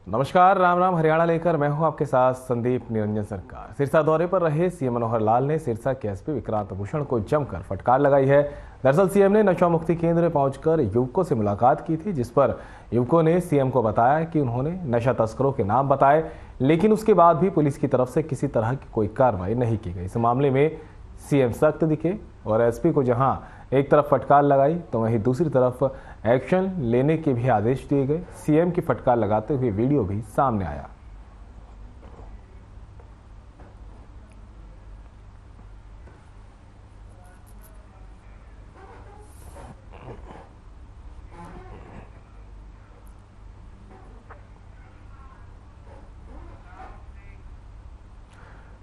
नमस्कार, राम राम। हरियाणा लेकर मैं हूं आपके साथ संदीप निरंजन सरकार। सिरसा दौरे पर रहे सीएम मनोहर लाल ने सिरसा के एसपी विक्रांत भूषण को जमकर फटकार लगाई है। दरअसल सीएम ने नशा मुक्ति केंद्र में पहुंचकर युवकों से मुलाकात की थी, जिस पर युवकों ने सीएम को बताया कि उन्होंने नशा तस्करों के नाम बताए, लेकिन उसके बाद भी पुलिस की तरफ से किसी तरह की कोई कार्रवाई नहीं की गई। इस मामले में सीएम सख्त दिखे और एसपी को जहां एक तरफ फटकार लगाई तो वहीं दूसरी तरफ एक्शन लेने के भी आदेश दिए गए। सीएम की फटकार लगाते हुए वीडियो भी सामने आया।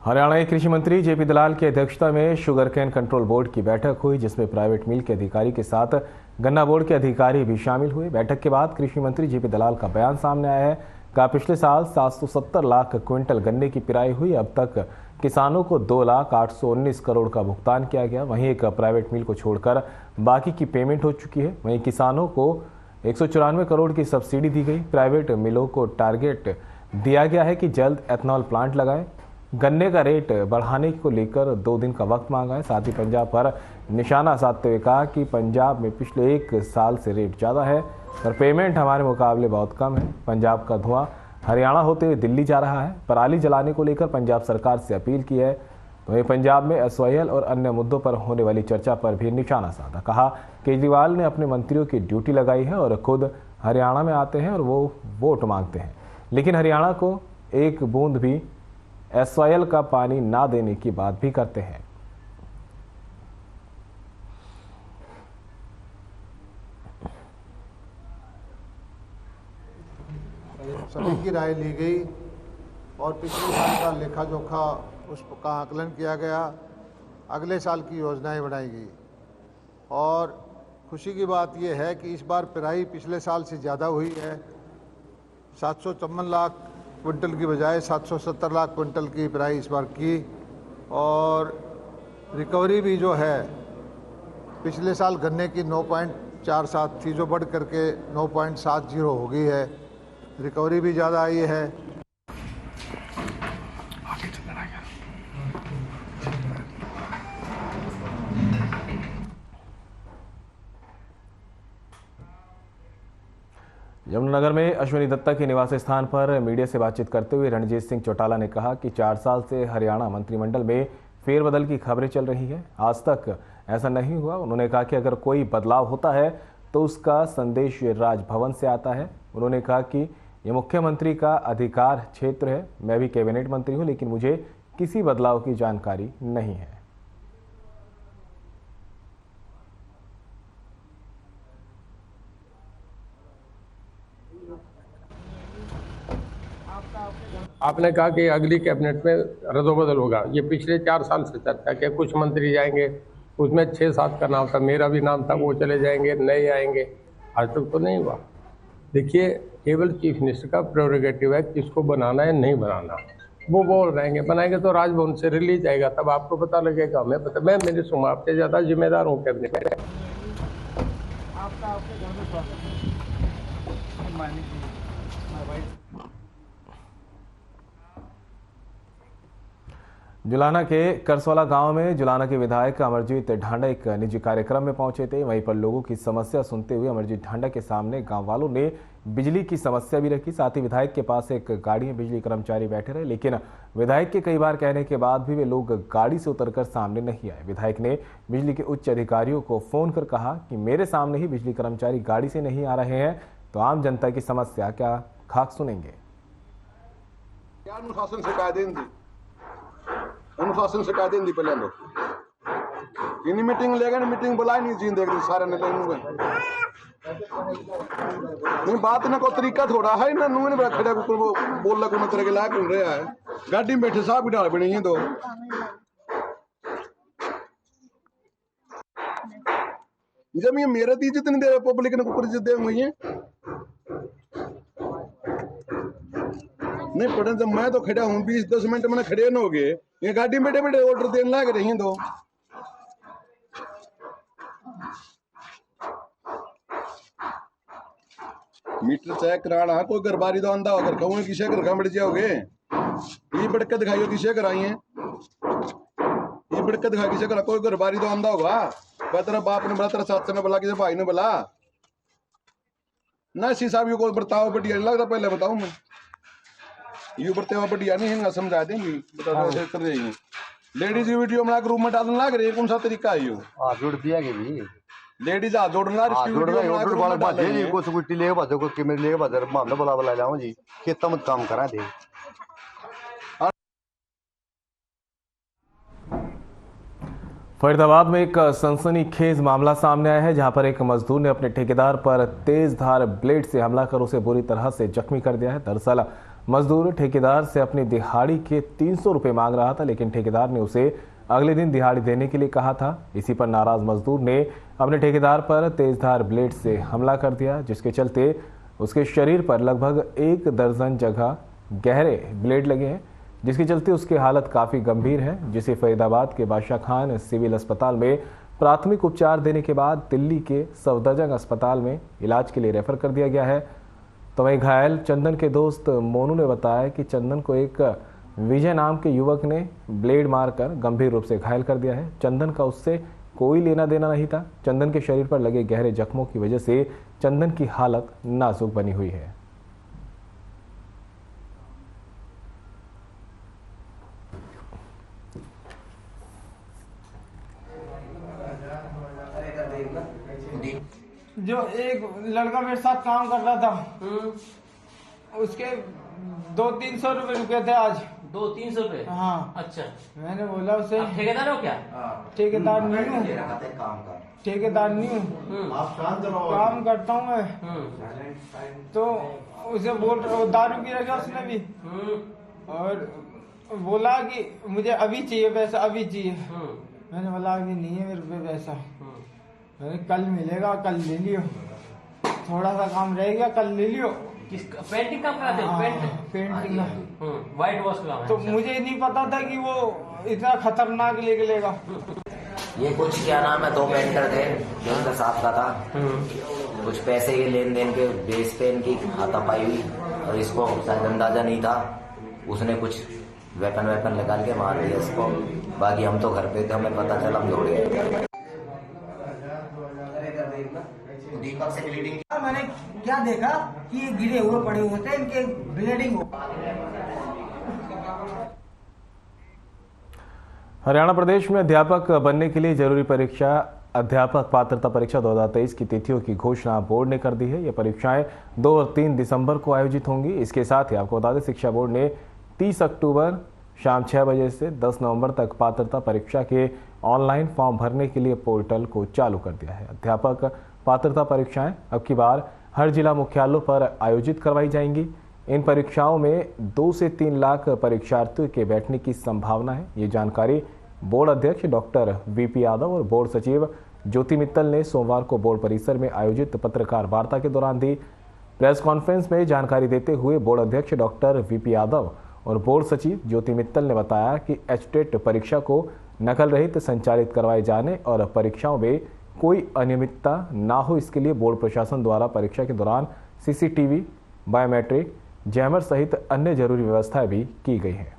हरियाणा के कृषि मंत्री जेपी दलाल की अध्यक्षता में शुगर कैन कंट्रोल बोर्ड की बैठक हुई, जिसमें प्राइवेट मिल के अधिकारी के साथ गन्ना बोर्ड के अधिकारी भी शामिल हुए। बैठक के बाद कृषि मंत्री जेपी दलाल का बयान सामने आया है। कहा, पिछले साल 770 लाख क्विंटल गन्ने की पिराई हुई। अब तक किसानों को 2,819 करोड़ का भुगतान किया गया। वहीं एक प्राइवेट मिल को छोड़कर बाकी की पेमेंट हो चुकी है। वहीं किसानों को 194 करोड़ की सब्सिडी दी गई। प्राइवेट मिलों को टारगेट दिया गया है कि जल्द एथनॉल प्लांट लगाएं। गन्ने का रेट बढ़ाने को लेकर 2 दिन का वक्त मांगा है। साथ ही पंजाब पर निशाना साधते हुए कहा कि पंजाब में पिछले 1 साल से रेट ज़्यादा है और पेमेंट हमारे मुकाबले बहुत कम है। पंजाब का धुआं हरियाणा होते हुए दिल्ली जा रहा है। पराली जलाने को लेकर पंजाब सरकार से अपील की है। वहीं पंजाब में एसवाईएल और अन्य मुद्दों पर होने वाली चर्चा पर भी निशाना साधा। कहा, केजरीवाल ने अपने मंत्रियों की ड्यूटी लगाई है और खुद हरियाणा में आते हैं और वो वोट मांगते हैं, लेकिन हरियाणा को एक बूंद भी एसवाईएल का पानी ना देने की बात भी करते हैं। सभी की राय ली गई और पिछले साल का लेखा जोखा उसका आकलन किया गया। अगले साल की योजनाएं बनाई गई और खुशी की बात यह है कि इस बार पिराई पिछले साल से ज़्यादा हुई है। 754 लाख क्विंटल की बजाय 770 लाख क्विंटल की पिराई इस बार की और रिकवरी भी जो है पिछले साल गन्ने की 9.47 थी, जो बढ़ करके 9.70 हो गई है। रिकवरी भी ज़्यादा आई है। यमुनानगर में अश्विनी दत्ता के निवास स्थान पर मीडिया से बातचीत करते हुए रणजीत सिंह चौटाला ने कहा कि 4 साल से हरियाणा मंत्रिमंडल में फेरबदल की खबरें चल रही है। आज तक ऐसा नहीं हुआ। उन्होंने कहा कि अगर कोई बदलाव होता है तो उसका संदेश राजभवन से आता है। उन्होंने कहा कि यह मुख्यमंत्री का अधिकार क्षेत्र है। मैं भी कैबिनेट मंत्री हूं, लेकिन मुझे किसी बदलाव की जानकारी नहीं है। आपने कहा कि अगली कैबिनेट में रद्दोबदल होगा। ये पिछले 4 साल से चर्चा कि कुछ मंत्री जाएंगे, उसमें 6-7 का नाम था, मेरा भी नाम था, वो चले जाएंगे, नए आएंगे। आज तक तो नहीं हुआ। देखिए, केवल चीफ मिनिस्टर का प्रेरोगेटिव है किसको बनाना है, नहीं बनाना। वो बोल रहेंगे, बनाएंगे तो राजभवन से रिलीज आएगा, तब आपको पता लगेगा। हमें पता, मैं मेरी सुन आपसे ज़्यादा जिम्मेदार हूँ कैबिनेट में। जुलाना के करसोला गांव में जुलाना के विधायक अमरजीत ढांडा एक निजी कार्यक्रम में पहुंचे थे। वहीं पर लोगों की समस्या सुनते हुए अमरजीत ढांडा के सामने गांव वालों ने बिजली की समस्या भी रखी। साथ ही विधायक के पास एक गाड़ी में बिजली कर्मचारी बैठे रहे, लेकिन विधायक के कई बार कहने के बाद भी वे लोग गाड़ी से उतरकर सामने नहीं आए। विधायक ने बिजली के उच्च अधिकारियों को फोन कर कहा कि मेरे सामने ही बिजली कर्मचारी गाड़ी से नहीं आ रहे हैं, तो आम जनता की समस्या क्या खाक सुनेंगे। अनुशासन से कायदे दी पहले लोग इन्हीं मीटिंग लेगा ना, मीटिंग बुलाई नहीं जी, देख रहे सारे ने लेंगे नहीं बात ना को तरीका थोड़ा है ना। नूने बड़ा खड़ा को बोल लगा तरह के लायक उन रहा है। गाड़ी में बैठे साहब डाल बनी है। तो जब ये मेरे दी इज्जत नहीं दे रहे, पब्लिक ने कुकर इज्जत दे हुई है नहीं पढ़े। जब मैं तो खड़ा हूँ 20-10 मिनट मैंने खड़े न हो गए, ये गाड़ी में बैठे बैठे ऑर्डर देने लग रही हैं। तो मीटर चेक कराना कोई घर बारी तो आंदा होकर कहूँ किसे घर का बढ़ जाओगे ये बढ़ के दिखाइयो किसे कराई है ये बढ़ के दिखा किसे करा कोई घर बारी तो आंदा होगा तेरा बाप ने बोला तेरा चाचा ने बोला किसी भाई ने बोला ना इसी साहब को बर्ताव बढ़िया नहीं लगता पहले बताऊं मैं यू बर्ताव बढ़िया नहीं है समझा देंगे बता दो कर देंगे लेडीज की वीडियो बना के रूम में डालने लग रही है कौन सा तरीका है यो जोड़ दिया कि भी लेडीज हाथ जोड़ना कुछ गुट्टी ले बाजो को कैमरे ले बाजो मामला बोला बोला लाऊं जी खेत मत काम करा दे। फरीदाबाद में एक सनसनीखेज मामला सामने आया है, जहां पर एक मजदूर ने अपने ठेकेदार पर तेज धार ब्लेड से हमला कर उसे बुरी तरह से जख्मी कर दिया है। दरअसल मजदूर ठेकेदार से अपनी दिहाड़ी के 300 रुपये मांग रहा था, लेकिन ठेकेदार ने उसे अगले दिन दिहाड़ी देने के लिए कहा था। इसी पर नाराज मजदूर ने अपने ठेकेदार पर तेजधार ब्लेड से हमला कर दिया, जिसके चलते उसके शरीर पर लगभग 1 दर्जन जगह गहरे ब्लेड लगे हैं, जिसके चलते उसकी हालत काफ़ी गंभीर है, जिसे फरीदाबाद के बादशाह खान सिविल अस्पताल में प्राथमिक उपचार देने के बाद दिल्ली के सफदरजंग अस्पताल में इलाज के लिए रेफर कर दिया गया है। तो वहीं घायल चंदन के दोस्त मोनू ने बताया कि चंदन को एक विजय नाम के युवक ने ब्लेड मारकर गंभीर रूप से घायल कर दिया है। चंदन का उससे कोई लेना देना नहीं था। चंदन के शरीर पर लगे गहरे जख्मों की वजह से चंदन की हालत नाजुक बनी हुई है। जो एक लड़का मेरे साथ काम कर रहा था, उसके 200-300 रुपए रुके थे आज। 200-300 रुपए? हाँ। अच्छा, मैंने बोला उसे। आप ठेकेदार हो क्या? ठेकेदार नहीं हूँ, ठेकेदार नहीं हूँ, काम करता हूँ मैं। तो उसे बोल दारू पी रखा उसने भी, और बोला कि मुझे अभी चाहिए पैसा, अभी चाहिए। मैंने बोला अभी नहीं है मेरे पे पैसा, कल मिलेगा, कल ले लियो, थोड़ा सा काम रहेगा कल ले लियो। किस पेंटिंग काम कराते हो? पेंटिंग का व्हाइट वॉश का। तो मुझे नहीं पता था कि वो इतना खतरनाक लेगा। ये कुछ क्या नाम है, 2 पेंटर थे, पेंटर साहब का था, कुछ पैसे के लेन देन के बेस पे इनकी हाथापाई हुई, और इसको शायद अंदाजा नहीं था, उसने कुछ वेपन निकाल के मार दिया इसको। बाकी हम तो घर पे थे, हमें पता चला, हम दौड़ गए। दीपक से ब्लीडिंग मैंने क्या देखा कि ये गिरे हुए पड़े हुए थे, इनके ब्लीडिंग हो। हरियाणा प्रदेश में अध्यापक बनने के लिए जरूरी परीक्षा अध्यापक पात्रता परीक्षा 2023 की तिथियों की घोषणा बोर्ड ने कर दी है। ये परीक्षाएं 2 और 3 दिसंबर को आयोजित होंगी। इसके साथ ही आपको बता दें, शिक्षा बोर्ड ने 30 अक्टूबर शाम 6 बजे से 10 नवंबर तक पात्रता परीक्षा के ऑनलाइन फॉर्म भरने के लिए पोर्टल को चालू कर दिया है। अध्यापक पात्रता परीक्षाएं अब की बार हर जिला मुख्यालयों पर आयोजित करवाई जाएंगी। इन परीक्षाओं में 2 से 3 लाख परीक्षार्थियों के बैठने की संभावना है। ये जानकारी बोर्ड अध्यक्ष डॉक्टर वीपी यादव और बोर्ड सचिव ज्योति मित्तल ने सोमवार को बोर्ड परिसर में आयोजित पत्रकार वार्ता के दौरान दी। प्रेस कॉन्फ्रेंस में जानकारी देते हुए बोर्ड अध्यक्ष डॉक्टर वीपी यादव और बोर्ड सचिव ज्योति मित्तल ने बताया कि एचटेट परीक्षा को नकल रहित संचालित करवाए जाने और परीक्षाओं में कोई अनियमितता ना हो, इसके लिए बोर्ड प्रशासन द्वारा परीक्षा के दौरान सीसीटीवी, बायोमेट्रिक, जैमर सहित अन्य जरूरी व्यवस्थाएं भी की गई हैं।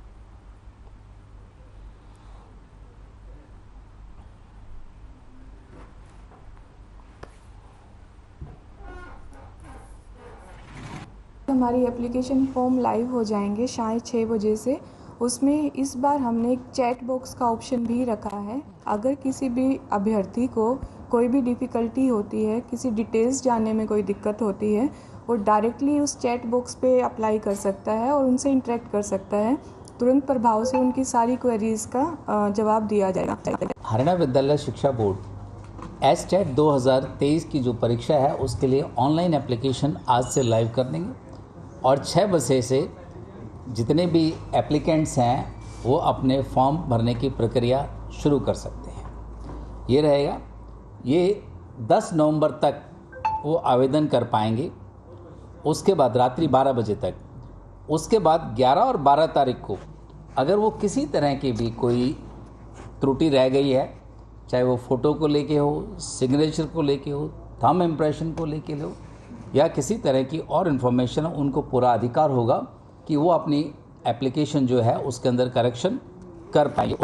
हमारी एप्लीकेशन फॉर्म लाइव हो जाएंगे शाम 6 बजे से। उसमें इस बार हमने एक चैट बॉक्स का ऑप्शन भी रखा है। अगर किसी भी अभ्यर्थी को कोई भी डिफ़िकल्टी होती है, किसी डिटेल्स जानने में कोई दिक्कत होती है, वो डायरेक्टली उस चैट बॉक्स पे अप्लाई कर सकता है और उनसे इंटरेक्ट कर सकता है। तुरंत प्रभाव से उनकी सारी क्वेरीज का जवाब दिया जाएगा। हरियाणा विद्यालय शिक्षा बोर्ड एचटेट 2023 की जो परीक्षा है उसके लिए ऑनलाइन एप्लीकेशन आज से लाइव कर देंगे और 6 बजे से जितने भी एप्लीकेंट्स हैं वो अपने फॉर्म भरने की प्रक्रिया शुरू कर सकते हैं। ये रहेगा, ये 10 नवंबर तक वो आवेदन कर पाएंगे, उसके बाद रात्रि 12 बजे तक। उसके बाद 11 और 12 तारीख को अगर वो किसी तरह की भी कोई त्रुटि रह गई है, चाहे वो फ़ोटो को लेके हो, सिग्नेचर को लेके हो, थंब इम्प्रेशन को लेके हो, या किसी तरह की और इन्फॉर्मेशन, उनको पूरा अधिकार होगा कि वो अपनी एप्लीकेशन जो है उसके अंदर करेक्शन कर पाएंगे।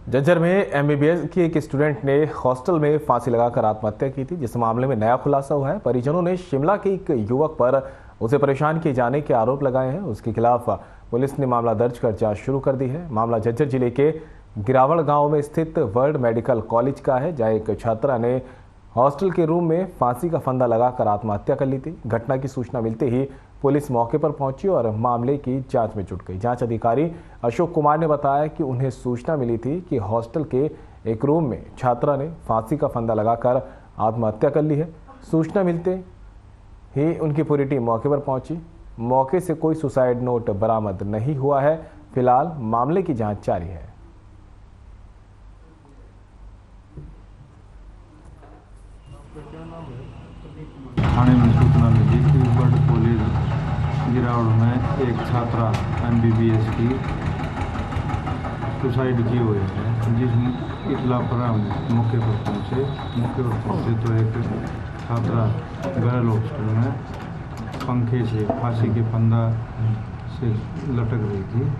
झज्जर में एमबीबीएस की एक स्टूडेंट ने हॉस्टल में फांसी लगाकर आत्महत्या की थी, जिस मामले में नया खुलासा हुआ है। परिजनों ने शिमला के एक युवक पर उसे परेशान किए जाने के आरोप लगाए हैं। उसके खिलाफ पुलिस ने मामला दर्ज कर जांच शुरू कर दी है। मामला झज्जर जिले के गिरावड़ गांव में स्थित वर्ल्ड मेडिकल कॉलेज का है, जहां एक छात्रा ने हॉस्टल के रूम में फांसी का फंदा लगाकर आत्महत्या कर ली थी। घटना की सूचना मिलते ही पुलिस मौके पर पहुंची और मामले की जांच में जुट गई। जांच अधिकारी अशोक कुमार ने बताया कि उन्हें सूचना मिली थी कि हॉस्टल के एक रूम में छात्रा ने फांसी का फंदा लगाकर आत्महत्या कर ली है। सूचना मिलते ही उनकी पूरी टीम मौके पर पहुंची। मौके से कोई सुसाइड नोट बरामद नहीं हुआ है। फिलहाल मामले की जांच जारी है। थाने में सूचना मिली कि वर्ल्ड कॉलेज गिरावड़ में एक छात्रा एमबीबीएस की सुसाइड की हुई है। जिस इतला पर हम मौके पर पहुंचे तो एक छात्रा गर्ल हॉस्टल में पंखे से फांसी के फंदा से लटक रही थी।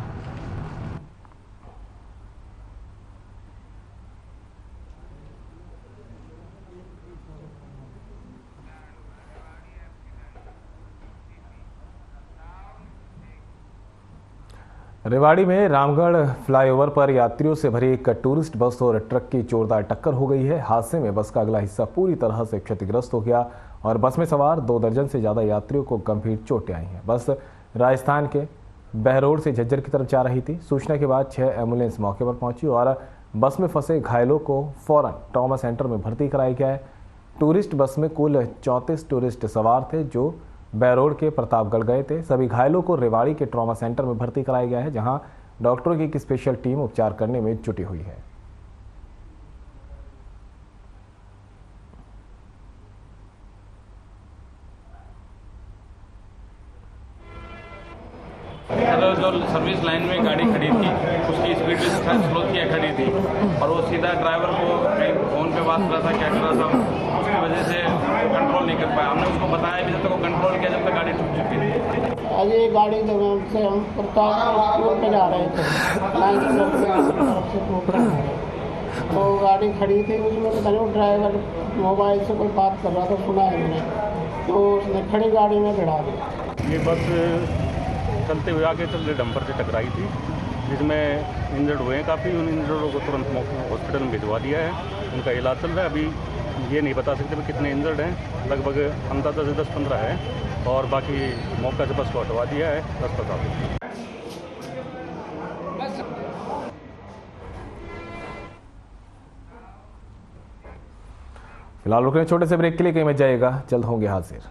रेवाड़ी में रामगढ़ फ्लाईओवर पर यात्रियों से भरी एक टूरिस्ट बस और ट्रक की जोरदार टक्कर हो गई है। हादसे में बस का अगला हिस्सा पूरी तरह से क्षतिग्रस्त हो गया और बस में सवार 2 दर्जन से ज़्यादा यात्रियों को गंभीर चोटें आई हैं। बस राजस्थान के बहरोड से झज्जर की तरफ जा रही थी। सूचना के बाद 6 एम्बुलेंस मौके पर पहुंची और बस में फंसे घायलों को फौरन ट्रॉमा सेंटर में भर्ती कराया गया है। टूरिस्ट बस में कुल 34 टूरिस्ट सवार थे जो बहरोड के प्रतापगढ़ गए थे। सभी घायलों को रेवाड़ी के ट्रॉमा सेंटर में भर्ती कराया गया है, जहां डॉक्टरों की एक स्पेशल टीम उपचार करने में जुटी हुई है। जो सर्विस लाइन में गाड़ी खड़ी थी उसकी स्पीड स्लो किया खड़ी थी और वो सीधा ड्राइवर को कहीं फोन पे बात कर रहा था, क्या कर रहा था, उसकी वजह से कंट्रोल नहीं कर पाया। हमने उसको बताया भी जब तक वो कंट्रोल किया जब तक गाड़ी ठुक चुकी थी। आज ये गाड़ी से हम प्रतापगढ़ पे जा रहे थे, तो गाड़ी खड़ी थी, उसमें पता नहीं ड्राइवर मोबाइल से कोई बात कर रहा था, सुना है मैंने, तो उसने खड़ी गाड़ी में भिड़ा दी। ये बस चलते हुए आगे चल रहे डंपर से टकराई थी, जिसमें इंजर्ड हुए हैं काफ़ी। उन इंजर्डों को तुरंत हॉस्पिटल में भिजवा दिया है, उनका इलाज चल रहा है। अभी ये नहीं बता सकते कितने इंजर्ड हैं, लगभग अंदाजा से 10-15 है और बाकी मौका से बस को हटवा दिया है अस्पताल। फिलहाल रुकने छोटे से ब्रेक के लिए कहीं मत जाइएगा, जल्द होंगे हाजिर।